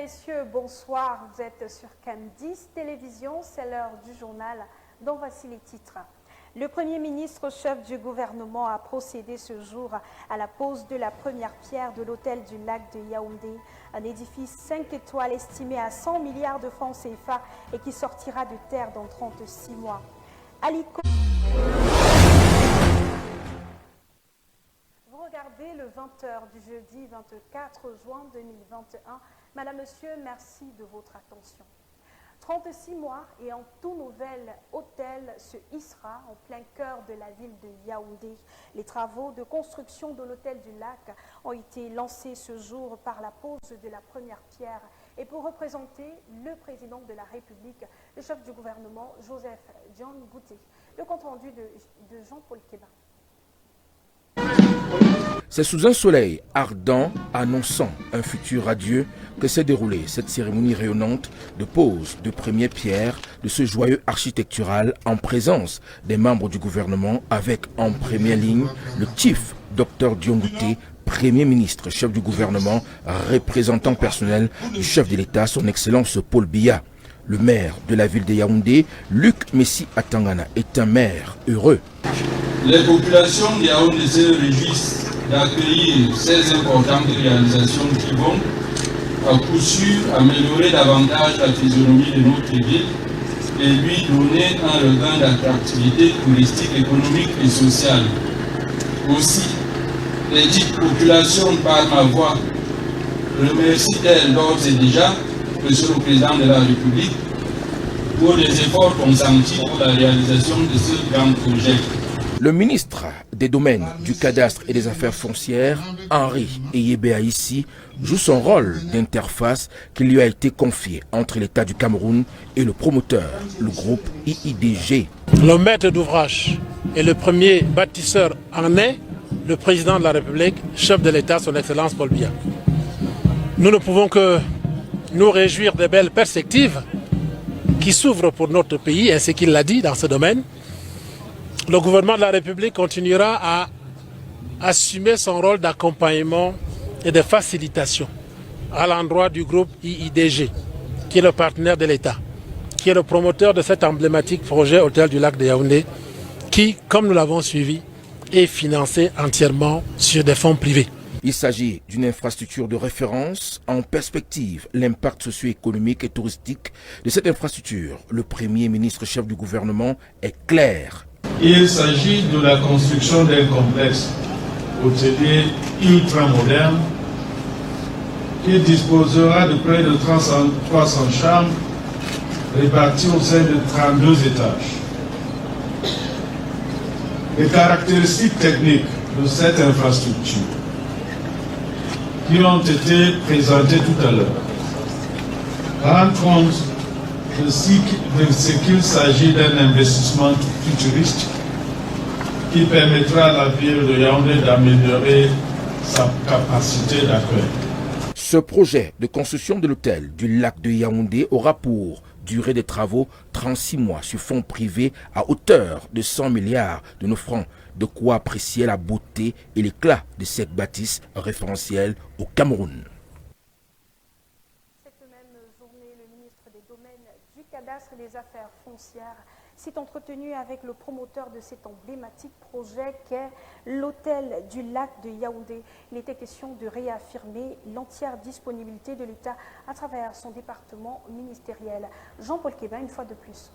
messieurs, bonsoir. Vous êtes sur Cannes 10 Télévision, c'est l'heure du journal dont voici les titres. Le Premier ministre, chef du gouvernement, a procédé ce jour à la pose de la première pierre de l'hôtel du lac de Yaoundé, un édifice 5 étoiles estimé à 100 milliards de francs CFA et qui sortira de terre dans 36 mois. Aliko. Vous regardez le 20h du jeudi 24 juin 2021. Madame, Monsieur, merci de votre attention. 36 mois et un tout nouvel hôtel se hissera en plein cœur de la ville de Yaoundé. Les travaux de construction de l'hôtel du lac ont été lancés ce jour par la pose de la première pierre. Et pour représenter le président de la République, le chef du gouvernement, Joseph John Gouté. Le compte rendu de Jean-Paul Keba. C'est sous un soleil ardent annonçant un futur radieux que s'est déroulée cette cérémonie rayonnante de pose de première pierre de ce joyeux architectural en présence des membres du gouvernement avec en première ligne le chief Dr Dion Gouté, Premier ministre, chef du gouvernement, représentant personnel du chef de l'État, son Excellence Paul Biya. Le maire de la ville de Yaoundé, Luc Messi Atangana, est un maire heureux. Les populations de Yaoundé se réjouissent d'accueillir ces importantes réalisations qui vont, à coup sûr, améliorer davantage la physionomie de notre ville et lui donner un regain d'attractivité touristique, économique et sociale. Aussi, les dites populations par ma voix remercient-elles d'ores et déjà Monsieur le Président de la République pour les efforts consentis pour la réalisation de ce grand projet. Le ministre des Domaines, du Cadastre et des Affaires foncières, Henri Eyebe-Aïssi, joue son rôle d'interface qui lui a été confié entre l'État du Cameroun et le promoteur, le groupe IIDG. Le maître d'ouvrage et le premier bâtisseur en est le président de la République, chef de l'État, son Excellence Paul Biya. Nous ne pouvons que nous réjouir des belles perspectives qui s'ouvrent pour notre pays, ainsi qu'il l'a dit dans ce domaine. Le gouvernement de la République continuera à assumer son rôle d'accompagnement et de facilitation à l'endroit du groupe IIDG, qui est le partenaire de l'État, qui est le promoteur de cet emblématique projet Hôtel du Lac de Yaoundé, qui, comme nous l'avons suivi, est financé entièrement sur des fonds privés. Il s'agit d'une infrastructure de référence. En perspective, l'impact socio-économique et touristique de cette infrastructure, le Premier ministre chef du gouvernement, est clair. Il s'agit de la construction d'un complexe hôtelier ultra moderne qui disposera de près de 300 chambres réparties au sein de 32 étages. Les caractéristiques techniques de cette infrastructure qui ont été présentées tout à l'heure rendent compte de ce qu'il s'agit d'un investissement futuriste qui permettra à la ville de Yaoundé d'améliorer sa capacité d'accueil. Ce projet de construction de l'hôtel du lac de Yaoundé aura pour durée des travaux 36 mois sur fonds privés à hauteur de 100 milliards de nos francs. De quoi apprécier la beauté et l'éclat de cette bâtisse référentielle au Cameroun. Cette même journée, le ministre des Domaines, du Cadastre et des Affaires foncières s'est entretenu avec le promoteur de cet emblématique projet qu'est l'hôtel du lac de Yaoundé. Il était question de réaffirmer l'entière disponibilité de l'État à travers son département ministériel. Jean-Paul Keba, une fois de plus.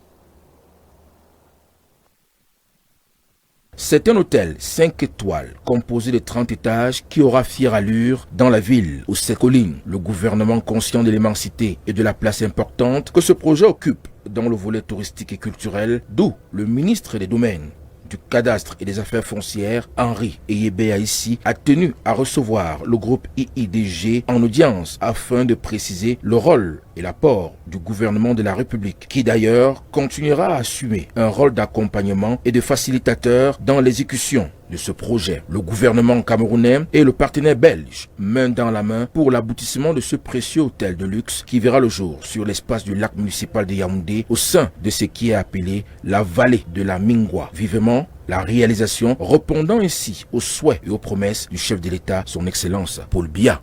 C'est un hôtel 5 étoiles composé de 30 étages qui aura fière allure dans la ville, aux Sekolines. Le gouvernement, conscient de l'immensité et de la place importante que ce projet occupe dans le volet touristique et culturel, d'où le ministre des Domaines, du Cadastre et des Affaires foncières, Henri Eyebe-Aïssi, a tenu à recevoir le groupe IIDG en audience afin de préciser le rôle et l'apport du gouvernement de la République, qui d'ailleurs continuera à assumer un rôle d'accompagnement et de facilitateur dans l'exécution de ce projet. Le gouvernement camerounais et le partenaire belge, main dans la main, pour l'aboutissement de ce précieux hôtel de luxe qui verra le jour sur l'espace du lac municipal de Yaoundé, au sein de ce qui est appelé la vallée de la Mingwa. Vivement la réalisation, répondant ainsi aux souhaits et aux promesses du chef de l'État, son Excellence Paul Biya.